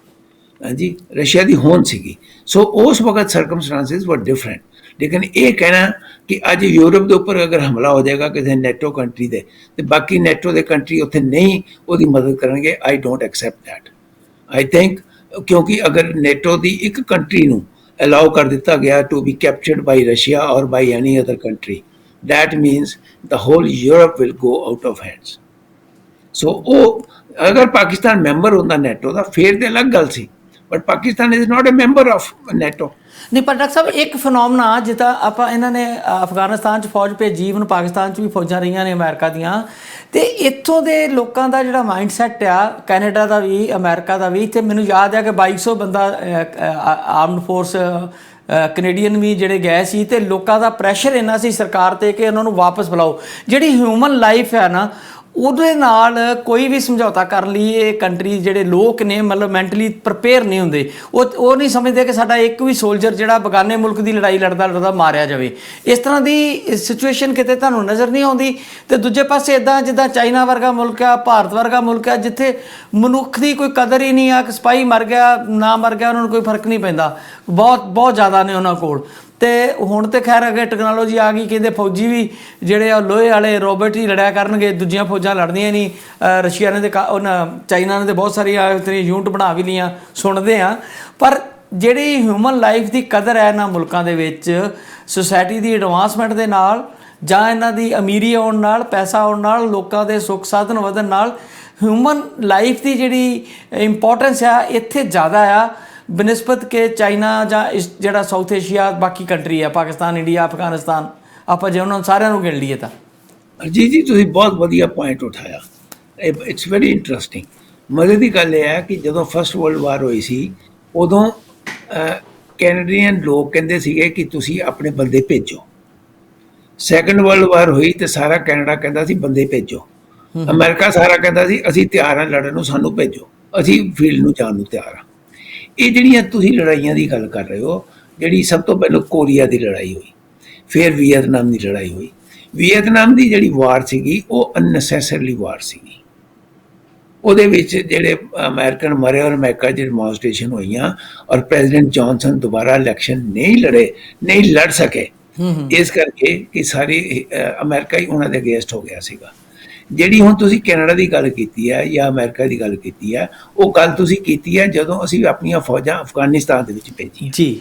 ਹਾਂਜੀ, ਰਸ਼ੀਆ ਦੀ ਹੋਂਦ ਸੀਗੀ। ਸੋ ਉਸ ਵਕਤ ਸਰਕਮਸਟੈਂਸਿਸ ਵਰ ਡਿਫਰੈਂਟ। ਲੇਕਿਨ ਇਹ ਕਹਿਣਾ ਕਿ ਅੱਜ ਯੂਰਪ ਦੇ ਉੱਪਰ ਅਗਰ ਹਮਲਾ ਹੋ ਜਾਏਗਾ ਕਿਸੇ ਨੈਟੋ ਕੰਟਰੀ ਦੇ, ਤੇ ਬਾਕੀ ਨੈਟੋ ਦੇ ਕੰਟਰੀ ਉੱਥੇ ਨਹੀਂ ਉਹਦੀ ਮਦਦ ਕਰਨਗੇ, I don't accept that. I think ਕਿਉਂਕਿ ਅਗਰ ਨੈਟੋ ਦੀ ਇੱਕ ਕੰਟਰੀ ਨੂੰ ਅਲਾਉ ਕਰ ਦਿੱਤਾ ਗਿਆ to be captured by Russia or by any other country, that means the whole Europe will go out of hands. So ਉਹ ਅਗਰ ਪਾਕਿਸਤਾਨ ਮੈਂਬਰ ਹੁੰਦਾ ਨੈਟੋ ਦਾ ਫਿਰ ਤੇ ਅਲੱਗ ਗੱਲ ਸੀ, but Pakistan is not a member of NATO. ਨਹੀਂ, ਪਰ ਡਾਕਟਰ ਸਾਹਿਬ ਇੱਕ ਫਿਨੋਮਨਾ ਜਿੱਦਾਂ ਆਪਾਂ ਇਹਨਾਂ ਨੇ ਅਫਗਾਨਿਸਤਾਨ 'ਚ ਫੌਜ ਭੇਜੀ, ਹੁਣ ਪਾਕਿਸਤਾਨ 'ਚ ਵੀ ਫੌਜਾਂ ਰਹੀਆਂ ਨੇ ਅਮਰੀਕਾ ਦੀਆਂ, ਅਤੇ ਇੱਥੋਂ ਦੇ ਲੋਕਾਂ ਦਾ ਜਿਹੜਾ ਮਾਈਂਡ ਸੈੱਟ ਆ, ਕੈਨੇਡਾ ਦਾ ਵੀ ਅਮਰੀਕਾ ਦਾ ਵੀ, ਅਤੇ ਮੈਨੂੰ ਯਾਦ ਆ ਕਿ 2200 ਬੰਦਾ ਆਰਮਡ ਫੋਰਸ ਕੈਨੇਡੀਅਨ ਵੀ ਜਿਹੜੇ ਗਏ ਸੀ, ਅਤੇ ਲੋਕਾਂ ਦਾ ਪ੍ਰੈਸ਼ਰ ਇੰਨਾ ਸੀ ਸਰਕਾਰ 'ਤੇ ਕਿ ਉਹਨਾਂ ਨੂੰ ਵਾਪਸ ਬੁਲਾਓ। ਜਿਹੜੀ ਹਿਊਮਨ ਲਾਈਫ ਹੈ ਨਾ, ਉਹਦੇ ਨਾਲ ਕੋਈ ਵੀ ਸਮਝੌਤਾ ਕਰਨ ਲਈ ਇਹ ਕੰਟਰੀ ਜਿਹੜੇ ਲੋਕ ਨੇ ਮਤਲਬ ਮੈਂਟਲੀ ਪ੍ਰਪੇਅਰ ਨਹੀਂ ਹੁੰਦੇ। ਉਹ ਨਹੀਂ ਸਮਝਦੇ ਕਿ ਸਾਡਾ ਇੱਕ ਵੀ ਸੋਲਜਰ ਜਿਹੜਾ ਬਗਾਨੇ ਮੁਲਕ ਦੀ ਲੜਾਈ ਲੜਦਾ ਮਾਰਿਆ ਜਾਵੇ। ਇਸ ਤਰ੍ਹਾਂ ਦੀ ਸਿਚੁਏਸ਼ਨ ਕਿਤੇ ਤੁਹਾਨੂੰ ਨਜ਼ਰ ਨਹੀਂ ਆਉਂਦੀ? ਤੇ ਦੂਜੇ ਪਾਸੇ ਇੱਦਾਂ ਜਿੱਦਾਂ ਚਾਈਨਾ ਵਰਗਾ ਮੁਲਕ ਆ, ਭਾਰਤ ਵਰਗਾ ਮੁਲਕ ਆ, ਜਿੱਥੇ ਮਨੁੱਖ ਦੀ ਕੋਈ ਕਦਰ ਹੀ ਨਹੀਂ ਆ, ਕਿ ਸਿਪਾਹੀ ਮਰ ਗਿਆ ਨਾ ਮਰ ਗਿਆ ਉਹਨਾਂ ਨੂੰ ਕੋਈ ਫਰਕ ਨਹੀਂ ਪੈਂਦਾ, ਬਹੁਤ ਜ਼ਿਆਦਾ ਨੇ ਉਹਨਾਂ ਕੋਲ। ਤੇ ਹੁਣ ਤੇ ਖੈਰ ਅੱਗੇ ਟੈਕਨੋਲੋਜੀ ਆ ਗਈ, ਕਹਿੰਦੇ ਫੌਜੀ ਵੀ ਜਿਹੜੇ ਆ ਲੋਹੇ ਵਾਲੇ ਰੋਬੋਟ ਹੀ ਲੜਿਆ ਕਰਨਗੇ, ਦੂਜੀਆਂ ਫੌਜਾਂ ਲੜਦੀਆਂ ਨਹੀਂ। ਰਸ਼ੀਆ ਨੇ ਤੇ ਉਹਨਾਂ ਚਾਈਨਾ ਨੇ ਤੇ ਬਹੁਤ ਸਾਰੀਆਂ ਇਤਨੀ ਯੂਨਿਟ ਬਣਾ ਵੀ ਲਈਆਂ, ਸੁਣਦੇ ਆ। ਪਰ ਜਿਹੜੀ ਹਿਊਮਨ ਲਾਈਫ ਦੀ ਕਦਰ ਹੈ ਇਹਨਾਂ ਮੁਲਕਾਂ ਦੇ ਵਿੱਚ, ਸੋਸਾਇਟੀ ਦੀ ਐਡਵਾਂਸਮੈਂਟ ਦੇ ਨਾਲ ਜਾਂ ਇਹਨਾਂ ਦੀ ਅਮੀਰੀ ਆਉਣ ਨਾਲ, ਪੈਸਾ ਆਉਣ ਨਾਲ, ਲੋਕਾਂ ਦੇ ਸੁੱਖ ਸਾਧਨ ਵਧਣ ਨਾਲ ਹਿਊਮਨ ਲਾਈਫ ਦੀ ਜਿਹੜੀ ਇੰਪੋਰਟੈਂਸ ਆ ਇੱਥੇ ਜ਼ਿਆਦਾ ਆ ਬਨਿਸਬਤ ਕਿ ਚਾਈਨਾ ਜਾਂ ਇਸ ਜਿਹੜਾ ਸਾਊਥ ਏਸ਼ੀਆ ਬਾਕੀ ਕੰਟਰੀ ਆ, ਪਾਕਿਸਤਾਨ, ਇੰਡੀਆ, ਅਫਗਾਨਿਸਤਾਨ, ਆਪਾਂ ਜੇ ਉਹਨਾਂ ਸਾਰਿਆਂ ਨੂੰ ਗਿਣ ਲਈਏ ਤਾਂ। ਅਰਜੀਤ ਜੀ ਤੁਸੀਂ ਬਹੁਤ ਵਧੀਆ ਪੁਆਇੰਟ ਉਠਾਇਆ, ਇਟਸ ਵੈਰੀ ਇੰਟਰਸਟਿੰਗ। ਮਜ਼ੇ ਦੀ ਗੱਲ ਇਹ ਹੈ ਕਿ ਜਦੋਂ ਫਸਟ ਵਰਲਡ ਵਾਰ ਹੋਈ ਸੀ ਉਦੋਂ ਕੈਨੇਡੀਅਨ ਲੋਕ ਕਹਿੰਦੇ ਸੀਗੇ ਕਿ ਤੁਸੀਂ ਆਪਣੇ ਬੰਦੇ ਭੇਜੋ। ਸੈਕੰਡ ਵਰਲਡ ਵਾਰ ਹੋਈ ਤੇ ਸਾਰਾ ਕੈਨੇਡਾ ਕਹਿੰਦਾ ਸੀ ਬੰਦੇ ਭੇਜੋ। ਅਮਰੀਕਾ ਸਾਰਾ ਕਹਿੰਦਾ ਸੀ ਅਸੀਂ ਤਿਆਰ ਹਾਂ ਲੜਨ ਨੂੰ, ਸਾਨੂੰ ਭੇਜੋ, ਅਸੀਂ ਫੀਲਡ ਨੂੰ ਜਾਣ ਨੂੰ ਤਿਆਰ ਹਾਂ। ਇਹ ਜਿਹੜੀਆਂ ਤੁਸੀਂ ਲੜਾਈਆਂ ਦੀ ਗੱਲ ਕਰ ਰਹੇ ਹੋ, ਜਿਹੜੀ ਸਭ ਤੋਂ ਪਹਿਲਾਂ ਕੋਰੀਆ ਦੀ ਲੜਾਈ ਹੋਈ, ਫਿਰ ਵੀਅਤਨਾਮ ਦੀ ਲੜਾਈ ਹੋਈ। ਵੀਅਤਨਾਮ ਦੀ ਜਿਹੜੀ ਵਾਰ ਸੀਗੀ ਉਹ ਅਨਨੈਸੈਸਰਲੀ ਵਾਰ ਸੀਗੀ। ਉਹਦੇ ਵਿੱਚ ਜਿਹੜੇ ਅਮਰੀਕਨ ਮਰੇ ਔਰ ਅਮਰੀਕਾ 'ਚ ਡੈਮੋਨਸਟ੍ਰੇਸ਼ਨ ਹੋਈਆਂ ਔਰ ਪ੍ਰੈਜ਼ੀਡੈਂਟ ਜੌਨਸਨ ਦੁਬਾਰਾ ਇਲੈਕਸ਼ਨ ਨਹੀਂ ਲੜ ਸਕੇ, ਇਸ ਕਰਕੇ ਕਿ ਸਾਰੀ ਅਮਰੀਕਾ ਹੀ ਉਹਨਾਂ ਦੇ ਅਗੇਂਸਟ ਹੋ ਗਿਆ ਸੀਗਾ। ਜਿਹੜੀ ਹੁਣ ਤੁਸੀਂ ਕੈਨੇਡਾ ਦੀ ਗੱਲ ਕੀਤੀ ਹੈ ਜਾਂ ਅਮਰੀਕਾ ਦੀ ਗੱਲ ਕੀਤੀ ਹੈ, ਉਹ ਗੱਲ ਤੁਸੀਂ ਕੀਤੀ ਹੈ ਜਦੋਂ ਅਸੀਂ ਆਪਣੀਆਂ ਫੌਜਾਂ ਅਫਗਾਨਿਸਤਾਨ ਦੇ ਵਿੱਚ ਭੇਜੀਆਂ ਜੀ।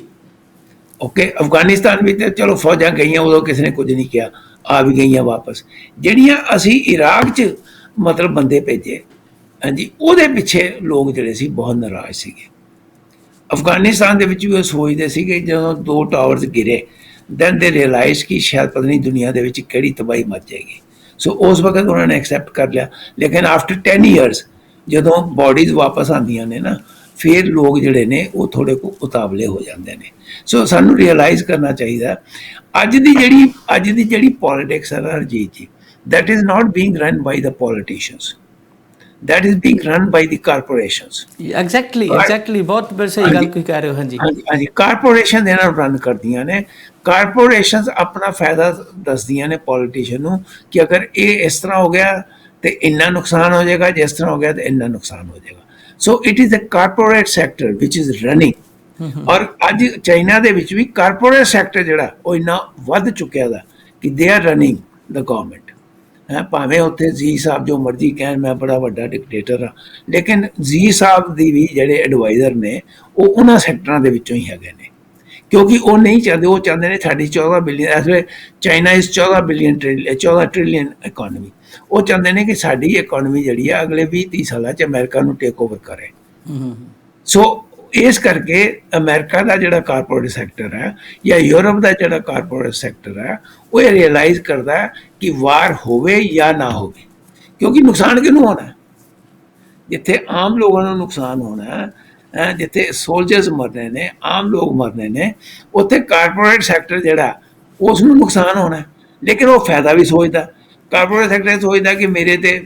ਓਕੇ, ਅਫਗਾਨਿਸਤਾਨ ਵਿੱਚ ਚਲੋ ਫੌਜਾਂ ਗਈਆਂ, ਉਦੋਂ ਕਿਸੇ ਨੇ ਕੁਝ ਨਹੀਂ ਕਿਹਾ, ਆ ਵੀ ਗਈਆਂ ਵਾਪਸ। ਜਿਹੜੀਆਂ ਅਸੀਂ ਇਰਾਕ 'ਚ ਮਤਲਬ ਬੰਦੇ ਭੇਜੇ, ਹਾਂਜੀ, ਉਹਦੇ ਪਿੱਛੇ ਲੋਕ ਜਿਹੜੇ ਸੀ ਬਹੁਤ ਨਾਰਾਜ਼ ਸੀਗੇ। ਅਫਗਾਨਿਸਤਾਨ ਦੇ ਵਿੱਚ ਵੀ ਉਹ ਸੋਚਦੇ ਸੀਗੇ ਜਦੋਂ 2 ਟਾਵਰਸ ਗਿਰੇ, ਦੈਨ ਦੇ ਰਿਅਲਾਈਜ਼ ਕਿ ਸ਼ਾਇਦ ਪਤਾ ਨਹੀਂ ਦੁਨੀਆ ਦੇ ਵਿੱਚ ਕਿਹੜੀ ਤਬਾਹੀ ਮਚ ਜਾਏਗੀ। ਸੋ ਉਸ ਵਕਤ ਉਹਨਾਂ ਨੇ ਐਕਸੈਪਟ ਕਰ ਲਿਆ। ਲੇਕਿਨ ਆਫਟਰ 10 years ਜਦੋਂ ਬੋਡੀਜ਼ ਵਾਪਸ ਆਉਂਦੀਆਂ ਨੇ ਨਾ, ਫਿਰ ਲੋਕ ਜਿਹੜੇ ਨੇ ਉਹ ਥੋੜ੍ਹੇ ਕੁ ਉਤਾਵਲੇ ਹੋ ਜਾਂਦੇ ਨੇ। ਸੋ ਸਾਨੂੰ ਰਿਅਲਾਈਜ਼ ਕਰਨਾ ਚਾਹੀਦਾ ਅੱਜ ਦੀ ਜਿਹੜੀ ਪੋਲੀਟਿਕਸ ਹੈ ਹਰਜੀਤ ਜੀ, that is not being run by the politicians, that is being run by the corporations। Exactly ਬਹੁਤ ਸਹੀ ਗੱਲ ਕੋਈ ਕਹਿ ਰਹੇ ਹੋ। ਹਾਂਜੀ, ਕਾਰਪੋਰੇਸ਼ਨ ਦੇ ਨਾਲ ਰਨ ਕਰਦੀਆਂ ਨੇ। ਕਾਰਪੋਰੇਸ਼ਨਸ ਆਪਣਾ ਫਾਇਦਾ ਦੱਸਦੀਆਂ ਨੇ ਪੋਲੀਟੀਸ਼ੀਅਨ ਨੂੰ ਕਿ ਅਗਰ ਇਹ ਇਸ ਤਰ੍ਹਾਂ ਹੋ ਗਿਆ ਤੇ ਇੰਨਾ ਨੁਕਸਾਨ ਹੋ ਜਾਏਗਾ, ਜਿਸ ਤਰ੍ਹਾਂ ਹੋ ਗਿਆ ਤੇ ਇੰਨਾ ਨੁਕਸਾਨ ਹੋ ਜਾਏਗਾ। So it is a corporate sector ਵਿਚ ਇਜ਼ ਰਨਿੰਗ। ਔਰ ਅੱਜ ਚਾਈਨਾ ਦੇ ਵਿੱਚ ਵੀ ਕਾਰਪੋਰੇਟ ਸੈਕਟਰ ਜਿਹੜਾ ਉਹ ਇੰਨਾ ਵੱਧ ਚੁੱਕਿਆ ਦਾ ਕਿ they are running the government. ਭਾਵੇਂ ਉੱਥੇ ਜੀ ਸਾਹਿਬ ਜੋ ਮਰਜ਼ੀ ਕਹਿਣ ਮੈਂ ਬੜਾ ਵੱਡਾ ਡਿਕਟੇਟਰ ਹਾਂ, ਲੇਕਿਨ ਜੀ ਸਾਹਿਬ ਦੀ ਵੀ ਜਿਹੜੇ ਐਡਵਾਈਜ਼ਰ ਨੇ ਉਹ ਉਹਨਾਂ ਸੈਕਟਰਾਂ ਦੇ ਵਿੱਚੋਂ ਹੀ ਹੈਗੇ ਨੇ, ਕਿਉਂਕਿ ਉਹ ਨਹੀਂ ਚਾਹੁੰਦੇ, ਉਹ ਚਾਹੁੰਦੇ ਨੇ ਸਾਡੀ 14 ਬਿਲੀਅਨ, ਇਸ ਵੇਲੇ ਚਾਈਨਾ ਇਸ 14 ਟ੍ਰਿਲੀਅਨ ਇਕੋਨਮੀ, ਉਹ ਚਾਹੁੰਦੇ ਨੇ ਕਿ ਸਾਡੀ ਇਕੋਨਮੀ ਜਿਹੜੀ ਆ ਅਗਲੇ 20-30 ਸਾਲਾਂ 'ਚ ਅਮਰੀਕਾ ਨੂੰ ਟੇਕ ਓਵਰ ਕਰੇ। ਸੋ ਇਸ ਕਰਕੇ ਅਮਰੀਕਾ ਦਾ ਜਿਹੜਾ ਕਾਰਪੋਰੇਟ ਸੈਕਟਰ ਹੈ ਜਾਂ ਯੂਰਪ ਦਾ ਜਿਹੜਾ ਕਾਰਪੋਰੇਟ ਸੈਕਟਰ ਹੈ ਉਹ ਇਹ ਰਿਅਲਾਈਜ਼ ਕਰਦਾ ਕਿ ਵਾਰ ਹੋਵੇ ਜਾਂ ਨਾ ਹੋਵੇ, ਕਿਉਂਕਿ ਨੁਕਸਾਨ ਕਿਹਨੂੰ ਹੋਣਾ? ਜਿੱਥੇ ਆਮ ਲੋਕਾਂ ਨੂੰ ਨੁਕਸਾਨ ਹੋਣਾ, ਜਿੱਥੇ ਸੋਲਜਰਸ ਮਰਨੇ ਨੇ, ਆਮ ਲੋਕ ਮਰਨੇ ਨੇ, ਉੱਥੇ ਕਾਰਪੋਰੇਟ ਸੈਕਟਰ ਜਿਹੜਾ ਉਸ ਨੂੰ ਨੁਕਸਾਨ ਹੋਣਾ। ਲੇਕਿਨ ਉਹ ਫਾਇਦਾ ਵੀ ਸੋਚਦਾ, ਕਾਰਪੋਰੇਟ ਸੈਕਟਰ ਸੋਚਦਾ ਕਿ ਮੇਰੇ ਤੇ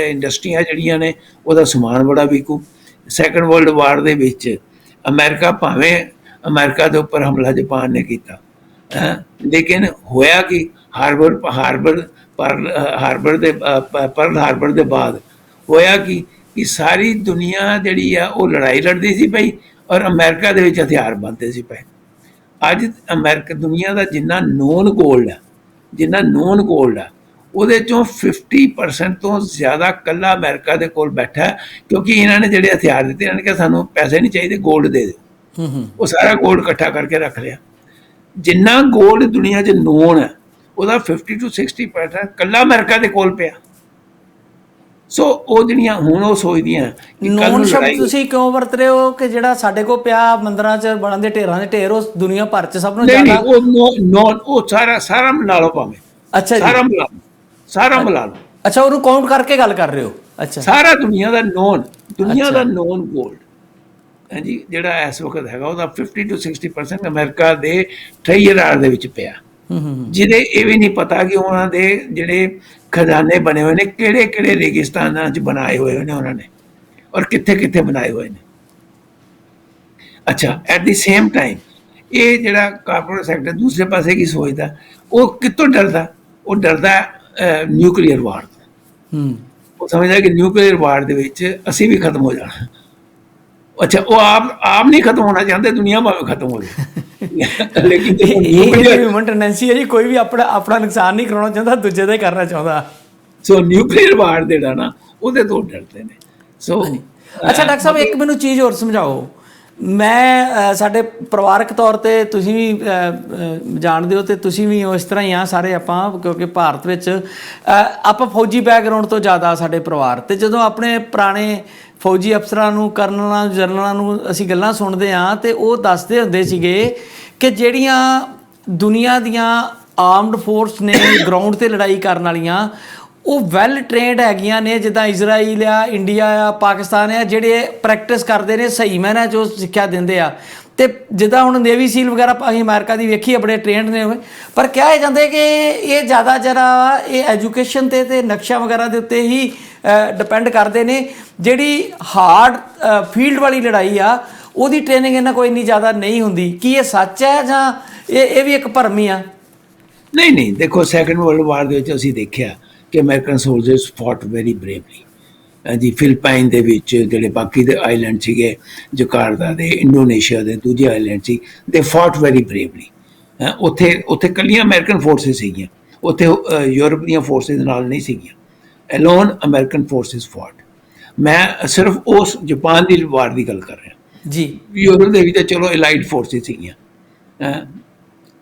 ਇੰਡਸਟਰੀਆਂ ਜਿਹੜੀਆਂ ਨੇ ਉਹਦਾ ਸਮਾਨ ਬੜਾ ਵਿਕੂ। ਸੈਕੰਡ ਵਰਲਡ ਵਾਰ ਦੇ ਵਿੱਚ ਅਮਰੀਕਾ, ਭਾਵੇਂ ਅਮਰੀਕਾ ਦੇ ਉੱਪਰ ਹਮਲਾ ਜਾਪਾਨ ਨੇ ਕੀਤਾ, ਲੇਕਿਨ ਹੋਇਆ ਕਿ ਪਰਲ ਹਾਰਬਰ ਦੇ ਬਾਅਦ ਹੋਇਆ ਕਿ ਸਾਰੀ ਦੁਨੀਆ ਜਿਹੜੀ ਆ ਉਹ ਲੜਾਈ ਲੜਦੀ ਸੀ ਪਈ ਔਰ ਅਮਰੀਕਾ ਦੇ ਵਿੱਚ ਹਥਿਆਰ ਬਣਦੇ ਸੀ ਪਏ। ਅੱਜ ਦੁਨੀਆ ਦਾ ਜਿੰਨਾ ਨੋਨ ਗੋਲਡ ਆ ਉਹਦੇ ਚੋਂ 50% ਤੋਂ ਜ਼ਿਆਦਾ ਕੱਲਾ ਅਮਰੀਕਾ ਦੇ ਕੋਲ ਬੈਠਾ, ਕਿਉਂਕਿ ਇਹਨਾਂ ਨੇ ਜਿਹੜੇ ਹਥਿਆਰ ਦਿੱਤੇ, ਇਹਨਾਂ ਨੇ ਕਿਹਾ ਸਾਨੂੰ ਪੈਸੇ ਨਹੀਂ ਚਾਹੀਦੇ, ਗੋਲਡ ਦੇ ਦਿਓ। ਉਹ ਸਾਰਾ ਗੋਲਡ ਇਕੱਠਾ ਕਰਕੇ ਰੱਖ ਲਿਆ। ਜਿੰਨਾ ਗੋਲਡ ਦੁਨੀਆ 'ਚ ਨੋਨ ਹੈ ਉਹਦਾ 50 to 60% ਕੱਲਾ ਅਮਰੀਕਾ ਦੇ ਕੋਲ ਪਿਆ। ਸੋ ਉਹ ਜਿਹੜੀਆਂ ਹੁਣ ਉਹ ਸੋਚਦੀਆਂ ਨੋਨ ਸ਼ਬਦ ਤੁਸੀਂ ਕਿਉਂ ਵਰਤ ਰਹੇ ਹੋ ਕਿ ਜਿਹੜਾ ਸਾਡੇ ਕੋਲ ਪਿਆ ਮੰਦਰਾਂ 'ਚ ਬਣਨ ਦੇ ਢੇਰਾਂ ਦੇ ਢੇਰ ਉਹ ਦੁਨੀਆ ਭਰ 'ਚ ਸਭ ਨੂੰ ਜ਼ਿਆਦਾ ਉਹ ਸਾਰਾ ਮਿਲਾ ਲਓ ਭਾਵੇਂ। ਅੱਛਾ ਜੀ, ਸਾਰਾ ਮਿਲਾ ਲਓ। ਅੱਛਾ, ਉਹਨੂੰ ਕਾਊਂਟ ਕਰਕੇ ਗੱਲ ਕਰ ਰਹੇ ਹੋ? ਅੱਛਾ, ਸਾਰਾ ਦੁਨੀਆ ਦਾ ਨੋਨ ਗੋਲਡ ਹਾਂਜੀ ਜਿਹੜਾ ਇਸ ਵਕਤ ਹੈਗਾ ਉਹਦਾ 50 to 60% ਅਮਰੀਕਾ ਦੇ ਟ੍ਰੇਜਰ ਦੇ ਵਿੱਚ ਪਿਆ। ਜਿਹਦੇ ਇਹ ਵੀ ਨਹੀਂ ਪਤਾ ਕਿ ਉਹਨਾਂ ਦੇ ਜਿਹੜੇ ਖਜ਼ਾਨੇ ਬਣੇ ਹੋਏ ਨੇ ਕਿਹੜੇ ਕਿਹੜੇ ਰੇਗਿਸਤਾਨਾਂ 'ਚ ਬਣਾਏ ਹੋਏ ਨੇ ਉਹਨਾਂ ਨੇ, ਔਰ ਕਿੱਥੇ ਕਿੱਥੇ ਬਣਾਏ ਹੋਏ ਨੇ। ਅੱਛਾ, ਐਟ ਦੀ ਸੇਮ ਟਾਈਮ ਇਹ ਜਿਹੜਾ ਕਾਰਪੋਰੇਟ ਸੈਕਟਰ ਦੂਸਰੇ ਪਾਸੇ ਕੀ ਸੋਚਦਾ, ਉਹ ਕਿੱਥੋਂ ਡਰਦਾ? ਉਹ ਡਰਦਾ ਨਿਊਕਲੀਅਰ ਵਾਰ ਤੋਂ। ਉਹ ਸਮਝਦਾ ਕਿ ਨਿਊਕਲੀਅਰ ਵਾਰ ਦੇ ਵਿੱਚ ਅਸੀਂ ਵੀ ਖਤਮ ਹੋ ਜਾਣਾ। ਅੱਛਾ, ਉਹ ਆਪ ਨਹੀਂ ਖਤਮ ਹੋਣਾ ਚਾਹੁੰਦੇ, ਦੁਨੀਆ ਭਾਵੇਂ ਖਤਮ ਹੋ ਜਾਏ। ਲੇਕਿਨ ਹਿਊਮਨ ਟੈਂਡੈਂਸੀ ਹੈ ਜੀ, ਕੋਈ ਵੀ ਆਪਣਾ ਨੁਕਸਾਨ ਨਹੀਂ ਕਰਾਉਣਾ ਚਾਹੁੰਦਾ, ਦੂਜੇ ਦਾ ਹੀ ਕਰਨਾ ਚਾਹੁੰਦਾ। ਸੋ ਨਿਊਕਲੀਅਰ ਵਾਰ ਜਿਹੜਾ ਨਾ ਉਹਦੇ ਤੋਂ ਡਰਦੇ ਨੇ। ਸੋ ਅੱਛਾ ਡਾਕਟਰ ਸਾਹਿਬ, ਇੱਕ ਮੈਨੂੰ ਚੀਜ਼ ਹੋਰ ਸਮਝਾਓ। ਮੈਂ ਸਾਡੇ ਪਰਿਵਾਰਕ ਤੌਰ 'ਤੇ ਤੁਸੀਂ ਵੀ ਜਾਣਦੇ ਹੋ, ਅਤੇ ਤੁਸੀਂ ਵੀ ਇਸ ਤਰ੍ਹਾਂ ਹੀ ਆ ਸਾਰੇ ਆਪਾਂ, ਕਿਉਂਕਿ ਭਾਰਤ ਵਿੱਚ ਆਪਾਂ ਫੌਜੀ ਬੈਕਗਰਾਊਂਡ ਤੋਂ ਜ਼ਿਆਦਾ ਸਾਡੇ ਪਰਿਵਾਰ, ਅਤੇ ਜਦੋਂ ਆਪਣੇ ਪੁਰਾਣੇ ਫੌਜੀ ਅਫਸਰਾਂ ਨੂੰ, ਕਰਨਲਾਂ, ਜਨਰਲਾਂ ਨੂੰ ਅਸੀਂ ਗੱਲਾਂ ਸੁਣਦੇ ਹਾਂ, ਅਤੇ ਉਹ ਦੱਸਦੇ ਹੁੰਦੇ ਸੀਗੇ ਕਿ ਜਿਹੜੀਆਂ ਦੁਨੀਆ ਦੀਆਂ ਆਰਮਡ ਫੋਰਸ ਨੇ ਗਰਾਊਂਡ 'ਤੇ ਲੜਾਈ ਕਰਨ ਵਾਲੀਆਂ, ਉਹ ਵੈਲ ਟ੍ਰੇਨਡ ਹੈਗੀਆਂ ਨੇ। ਜਿੱਦਾਂ ਇਜ਼ਰਾਈਲ ਆ, ਇੰਡੀਆ ਆ, ਪਾਕਿਸਤਾਨ ਆ, ਜਿਹੜੇ ਪ੍ਰੈਕਟਿਸ ਕਰਦੇ ਨੇ, ਸਹੀ ਮਾਇਨਿਆਂ 'ਚ ਉਹ ਸਿੱਖਿਆ ਦਿੰਦੇ ਆ। ਅਤੇ ਜਿੱਦਾਂ ਹੁਣ ਨੇਵੀ ਸੀਲ ਵਗੈਰਾ ਅਸੀਂ ਅਮਰੀਕਾ ਦੀ ਵੇਖੀ ਆ, ਬੜੇ ਟ੍ਰੇਨਡ ਨੇ। ਪਰ ਕਿਹਾ ਜਾਂਦੇ ਕਿ ਇਹ ਜ਼ਿਆਦਾ ਜਿਹੜਾ ਇਹ ਐਜੂਕੇਸ਼ਨ 'ਤੇ ਨਕਸ਼ਾ ਵਗੈਰਾ ਦੇ ਉੱਤੇ ਹੀ ਡਿਪੈਂਡ ਕਰਦੇ ਨੇ। ਜਿਹੜੀ ਹਾਰਡ ਫੀਲਡ ਵਾਲੀ ਲੜਾਈ ਆ, ਉਹਦੀ ਟ੍ਰੇਨਿੰਗ ਇਹਨਾਂ ਕੋਈ ਇੰਨੀ ਜ਼ਿਆਦਾ ਨਹੀਂ ਹੁੰਦੀ। ਕੀ ਇਹ ਸੱਚ ਹੈ ਜਾਂ ਇਹ ਵੀ ਇੱਕ ਭਰਮ ਹੀ ਆ? ਨਹੀਂ, ਦੇਖੋ ਸੈਕੰਡ ਵਰਲਡ ਵਾਰ ਦੇ ਵਿੱਚ ਅਸੀਂ ਦੇਖਿਆ ਕਿ ਅਮਰੀਕਨ ਸੋਲਜਰਸ ਫੌਟ ਵੈਰੀ ਬਰੇਵਲੀ। ਜੀ ਫਿਲਪਾਈਨ ਦੇ ਵਿੱਚ ਜਿਹੜੇ ਬਾਕੀ ਦੇ ਆਈਲੈਂਡ ਸੀਗੇ, ਜਕਾਰਤਾ ਦੇ, ਇੰਡੋਨੇਸ਼ੀਆ ਦੇ ਦੂਜੇ ਆਈਲੈਂਡ ਸੀ, ਦੇ ਫੌਟ ਵੈਰੀ ਬਰੇਵਲੀ। ਉੱਥੇ ਇਕੱਲੀਆਂ ਅਮਰੀਕਨ ਫੋਰਸਿਸ ਸੀਗੀਆਂ, ਉੱਥੇ ਯੂਰਪ ਦੀਆਂ ਫੋਰਸਿਸ ਨਾਲ ਨਹੀਂ ਸੀਗੀਆਂ। Elon American forces ਫੌਟ। ਮੈਂ ਸਿਰਫ ਉਸ ਜਾਪਾਨ ਦੀ ਵਾਰ ਦੀ ਗੱਲ ਕਰ ਰਿਹਾ ਜੀ। ਯੂਰਪ ਦੇ ਵਿੱਚ ਚਲੋ ਇਲਾਈਟ ਫੋਰਸਿਸ ਸੀਗੀਆਂ,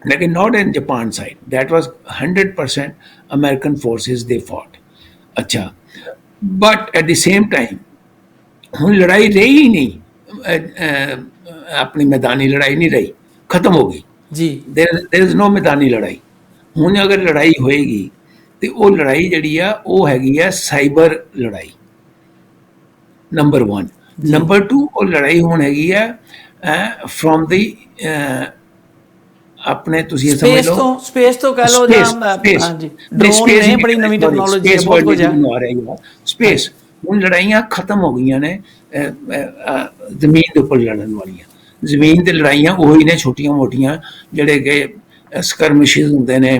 ਲੇਕਿਨ not in Japan side. That was 100% American forces they fought. अच्छा, but at the same time ਹੁਣ ਲੜਾਈ ਰਹੀ ਹੀ ਨਹੀਂ, ਆਪਣੀ ਮੈਦਾਨੀ ਲੜਾਈ ਨਹੀਂ ਰਹੀ, ਖਤਮ ਹੋ ਗਈ ਜੀ। there is no ਮੈਦਾਨੀ ਲੜਾਈ। ਹੁਣ ਅਗਰ ਲੜਾਈ ਹੋਏਗੀ ਤੇ ਉਹ ਲੜਾਈ ਜਿਹੜੀ ਆ ਉਹ ਹੈਗੀ ਆ ਸਾਈਬਰ ਲੜਾਈ, ਨੰਬਰ 1। ਨੰਬਰ 2, ਉਹ ਲੜਾਈ ਹੁਣ ਹੈਗੀ ਆ ਫਰੋਮ ਦੀ ਆਪਣੇ ਤੁਸੀਂ ਸਮਝ ਲਓ ਸਪੇਸ ਤੋਂ ਕਹਿ ਲਓ, ਜਾਂ ਹਾਂਜੀ ਡਰੋਨ ਨੇ, ਬੜੀ ਨਵੀਂ ਟੈਕਨੋਲੋਜੀ ਹੈ, ਬਹੁਤ ਕੁਝ ਹੈ। ਸਪੇਸ ਹੁਣ ਲੜਾਈਆਂ ਖਤਮ ਹੋ ਗਈਆਂ ਨੇ ਜ਼ਮੀਨ ਦੇ ਉੱਪਰ ਲੜਨ ਵਾਲੀਆਂ। ਜ਼ਮੀਨ ਤੇ ਲੜਾਈਆਂ ਉਹੀ ਨੇ ਛੋਟੀਆਂ ਮੋਟੀਆਂ, ਜਿਹੜੇ ਕਿ ਸਕਰਮਿਸ਼ਿਸ ਹੁੰਦੇ ਨੇ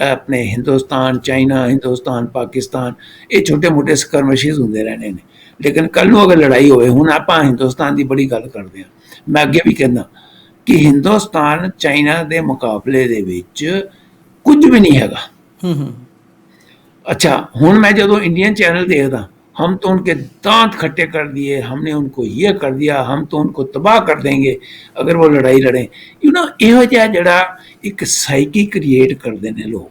ਆਪਣੇ ਹਿੰਦੁਸਤਾਨ, ਚਾਈਨਾ, ਹਿੰਦੁਸਤਾਨ, ਪਾਕਿਸਤਾਨ, ਇਹ ਛੋਟੇ ਮੋਟੇ ਸਕਰਮਿਸ਼ਿਸ ਹੁੰਦੇ ਰਹਿਣੇ ਨੇ। ਲੇਕਿਨ ਕੱਲ੍ਹ ਨੂੰ ਅਗਰ ਲੜਾਈ ਹੋਵੇ, ਹੁਣ ਆਪਾਂ ਹਿੰਦੁਸਤਾਨ ਦੀ ਬੜੀ ਗੱਲ ਕਰਦੇ ਹਾਂ, ਮੈਂ ਅੱਗੇ ਵੀ ਕਹਿੰਦਾ ਕਿ ਹਿੰਦੁਸਤਾਨ ਚਾਈਨਾ ਦੇ ਮੁਕਾਬਲੇ ਦੇ ਵਿੱਚ ਕੁਝ ਵੀ ਨਹੀਂ ਹੈਗਾ। अच्छा, ਹੁਣ मैं जो इंडियन चैनल देखता, हम तो उनके दांत खट्टे कर दिए, हमने उनको ये कर दिया, हम तो उनको तबाह कर देंगे अगर वो लड़ाई लड़े। यू नो ਇਹੋ ਜਿਹਾ ਜਿਹੜਾ ਇੱਕ ਸਾਈਕੀ ਕ੍ਰੀਏਟ ਕਰਦੇ ਨੇ ਲੋਕ,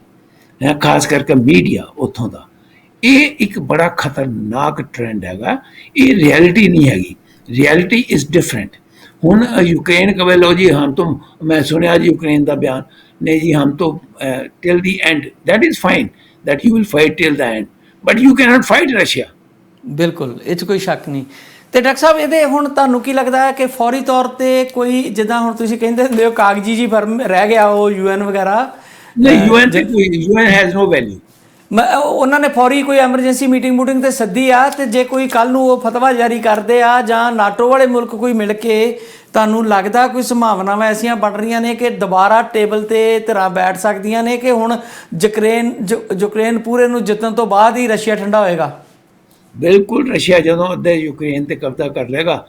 ਖਾਸ ਕਰਕੇ ਮੀਡੀਆ ਉੱਥੋਂ ਦਾ, ਇਹ ਇੱਕ ਬੜਾ ਖਤਰਨਾਕ ਟ੍ਰੈਂਡ ਹੈਗਾ। ਇਹ ਰਿਐਲਿਟੀ ਨਹੀਂ ਹੈਗੀ, ਰਿਐਲਿਟੀ ਇਜ਼ ਡਿਫਰੈਂਟ। ਹੁਣ यूक्रेन कहे लो जी हम तो, मैं सुनिया जी यूक्रेन का बयान, नहीं जी हम तो till the and, that is fine that you will fight till the end, but you cannot fight Russia. ਬਿਲਕੁਲ, ਇਹ 'ਚ ਕੋਈ ਸ਼ੱਕ ਨਹੀਂ। ਤੇ ਡਾਕਟਰ ਸਾਹਿਬ, ਇਹਦੇ ਹੁਣ ਤੁਹਾਨੂੰ ਕੀ ਲੱਗਦਾ ਹੈ ਕਿ ਫੌਰੀ ਤੌਰ ਤੇ ਕੋਈ, ਜਿੱਦਾਂ ਹੁਣ ਤੁਸੀਂ ਕਹਿੰਦੇ ਹੁੰਦੇ ਹੋ ਕਾਗਜ਼ੀ ਜੀ ਫਰਮ ਰਹਿ ਗਿਆ ਉਹ UN ਵਗੈਰਾ, ਨਹੀਂ UN has no value। ਉਹਨਾਂ ਨੇ ਫੌਰੀ ਕੋਈ ਐਮਰਜੈਂਸੀ ਮੀਟਿੰਗ ਤੇ ਸੱਦੀ ਆ, ਤੇ ਜੇ ਕੋਈ ਕੱਲ ਨੂੰ ਉਹ ਫਤਵਾ ਜਾਰੀ ਕਰਦੇ ਆ, ਜਾਂ ਨਾਟੋ ਵਾਲੇ ਮੁਲਕ ਕੋਈ ਮਿਲ ਕੇ, ਤੁਹਾਨੂੰ ਲੱਗਦਾ ਕੋਈ ਸੰਭਾਵਨਾਵਾਂ ਐਸੀਆਂ ਬਣ ਰਹੀਆਂ ਨੇ ਕਿ ਦੁਬਾਰਾ ਟੇਬਲ ਤੇ ਧਿਰਾਂ ਬੈਠ ਸਕਦੀਆਂ ਨੇ, ਕਿ ਹੁਣ ਯੂਕਰੇਨ ਪੂਰੇ ਨੂੰ ਜਿੱਤਣ ਤੋਂ ਬਾਅਦ ਹੀ ਰਸ਼ੀਆ ਠੰਡਾ ਹੋਏਗਾ? ਬਿਲਕੁਲ, ਰਸ਼ੀਆ ਜਦੋਂ ਅੱਧੇ ਯੂਕਰੇਨ ਤੇ ਕਬਜ਼ਾ ਕਰ ਲੇਗਾ,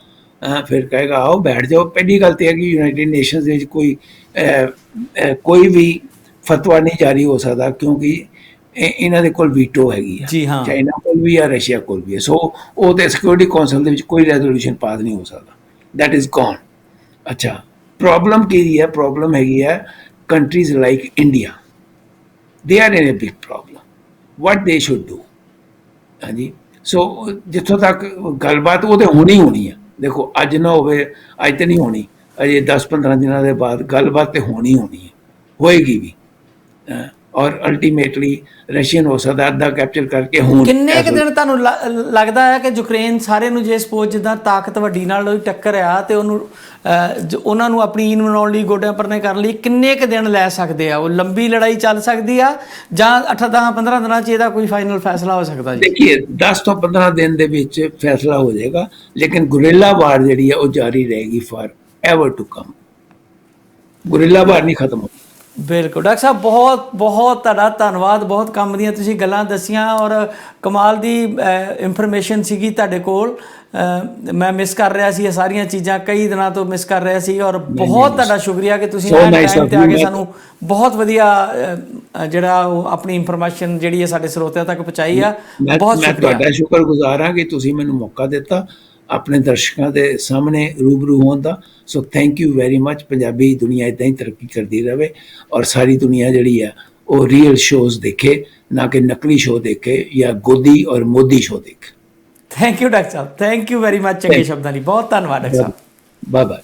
ਫਿਰ ਕਹੇਗਾ ਆਓ ਬੈਠ ਜਾਓ। ਪਹਿਲੀ ਗੱਲ ਤੇ ਹੈ ਕਿ ਯੂਨਾਈਟਿਡ ਨੇਸ਼ਨਸ ਦੇ ਵਿੱਚ ਕੋਈ ਵੀ ਫਤਵਾ ਨਹੀਂ ਜਾਰੀ ਹੋ ਸਕਦਾ, ਕਿਉਂਕਿ ਇਹਨਾਂ ਦੇ ਕੋਲ ਵੀਟੋ ਹੈਗੀ ਆ। ਜੀ ਹਾਂ, ਚਾਈਨਾ ਕੋਲ ਵੀ ਆ, ਰਸ਼ੀਆ ਕੋਲ ਵੀ ਹੈ। ਸੋ ਉਹ ਤੇ ਸਿਕਿਉਰਿਟੀ ਕੌਂਸਲ ਦੇ ਵਿੱਚ ਕੋਈ ਰੈਜ਼ੋਲੂਸ਼ਨ ਪਾਸ ਨਹੀਂ ਹੋ ਸਕਦਾ, ਦੈਟ ਇਜ਼ ਗੋਨ। ਅੱਛਾ, ਪ੍ਰੋਬਲਮ ਕੀ ਹੈ? ਪ੍ਰੋਬਲਮ ਹੈਗੀ ਹੈ countries like India, they are in a big problem, what they should do. ਹਾਂਜੀ, ਸੋ ਜਿੱਥੋਂ ਤੱਕ ਗੱਲਬਾਤ ਉਹ ਤਾਂ ਹੋਣੀ ਹੈ। ਦੇਖੋ ਅੱਜ ਨਾ ਹੋਵੇ, ਅੱਜ ਤਾਂ ਨਹੀਂ ਹੋਣੀ, ਅਜੇ 10-15 ਦਿਨਾਂ ਦੇ ਬਾਅਦ ਗੱਲਬਾਤ ਤਾਂ ਹੋਣੀ ਹੈ, ਹੋਏਗੀ ਵੀ। ਔਰ ਅਲਟੀਮੇਟਲੀ ਰਸ਼ੀਅਨ ਹੋ ਸਕਦਾ ਅੱਧਾ ਕੈਪਚਰ ਕਰਕੇ ਹੁਣ ਕਿੰਨੇ ਕੁ ਦਿਨ ਤੁਹਾਨੂੰ ਲੱਗਦਾ ਹੈ ਕਿ ਯੂਕਰੇਨ ਸਾਰੇ ਨੂੰ ਜੇ ਸਪੋਜ਼ ਜਿੱਦਾਂ ਤਾਕਤ ਵੱਡੀ ਨਾਲ ਉਹਦੀ ਟੱਕਰ ਆ ਤੇ ਉਹਨੂੰ ਉਹਨਾਂ ਨੂੰ ਆਪਣੀ ਈਨ ਬਣਾਉਣ ਲਈ ਗੋਡਿਆਂ ਪਰਨੇ ਕਰਨ ਲਈ ਕਿੰਨੇ ਕੁ ਦਿਨ ਲੈ ਸਕਦੇ ਆ? ਉਹ ਲੰਬੀ ਲੜਾਈ ਚੱਲ ਸਕਦੀ ਆ ਜਾਂ 8-10-15 ਦਿਨਾਂ 'ਚ ਇਹਦਾ ਕੋਈ ਫਾਈਨਲ ਫੈਸਲਾ ਹੋ ਸਕਦਾ ਜੀ? ਦੇਖिए 10 ਤੋਂ 15 ਦਿਨ ਦੇ ਵਿੱਚ ਫੈਸਲਾ ਹੋ ਜਾਏਗਾ, ਲੇਕਿਨ ਗੁਰਿਲਾ ਵਾਰ ਜਿਹੜੀ ਹੈ ਉਹ ਜਾਰੀ ਰਹੇਗੀ ਫਾਰ ਐਵਰ ਟੂ ਕਮ। ਗੁਰਿਲਾ ਵਾਰ ਨਹੀਂ ਖਤਮ ਹੋਣੀ। ਬਿਲਕੁਲ ਡਾਕਟਰ ਸਾਹਿਬ, ਬਹੁਤ ਬਹੁਤ ਤੁਹਾਡਾ ਧੰਨਵਾਦ। ਬਹੁਤ ਕੰਮ ਦੀਆਂ ਤੁਸੀਂ ਗੱਲਾਂ ਦੱਸੀਆਂ ਔਰ ਕਮਾਲ ਦੀ ਇਨਫੋਰਮੇਸ਼ਨ ਸੀਗੀ ਤੁਹਾਡੇ ਕੋਲ। ਮੈਂ ਮਿਸ ਕਰ ਰਿਹਾ ਸੀ ਇਹ ਸਾਰੀਆਂ ਚੀਜ਼ਾਂ, ਕਈ ਦਿਨਾਂ ਤੋਂ ਮਿਸ ਕਰ ਰਿਹਾ ਸੀ ਔਰ ਬਹੁਤ ਤੁਹਾਡਾ ਸ਼ੁਕਰੀਆ ਕਿ ਤੁਸੀਂ ਟਾਈਮ ਤੇ ਆ ਕੇ ਸਾਨੂੰ ਬਹੁਤ ਵਧੀਆ ਜਿਹੜਾ ਉਹ ਆਪਣੀ ਇਨਫੋਰਮੇਸ਼ਨ ਜਿਹੜੀ ਹੈ ਸਾਡੇ ਸਰੋਤਿਆਂ ਤੱਕ ਪਹੁੰਚਾਈ ਆ। ਬਹੁਤ ਮੈਂ ਤੁਹਾਡਾ ਸ਼ੁਕਰਗੁਜ਼ਾਰ ਹਾਂ ਕਿ ਤੁਸੀਂ ਮੈਨੂੰ ਮੌਕਾ ਦਿੱਤਾ ਆਪਣੇ ਦਰਸ਼ਕਾਂ ਦੇ ਸਾਹਮਣੇ ਰੂਬਰੂ ਹੋਣ ਦਾ। So thank you very much. Punjabi ਦੁਨੀਆ ਇੱਦਾਂ ਹੀ ਤਰੱਕੀ ਕਰਦੀ ਰਹੇ ਔਰ ਸਾਰੀ ਦੁਨੀਆ ਜਿਹੜੀ ਹੈ ਉਹ ਰੀਅਲ ਸ਼ੋਜ਼ ਦੇਖੇ, ਨਾ ਕਿ ਨਕਲੀ ਸ਼ੋਅ ਦੇਖੇ ਜਾਂ ਗੋਦੀ ਔਰ ਮੋਦੀ ਸ਼ੋਅ ਦੇਖੇ। Thank you doctor Sahib, thank you very much. ਚੰਗੇ ਸ਼ਬਦਾਂ ਲਈ ਬਹੁਤ ਧੰਨਵਾਦ ਡਾਕਟਰ ਸਾਹਿਬ। Bye bye.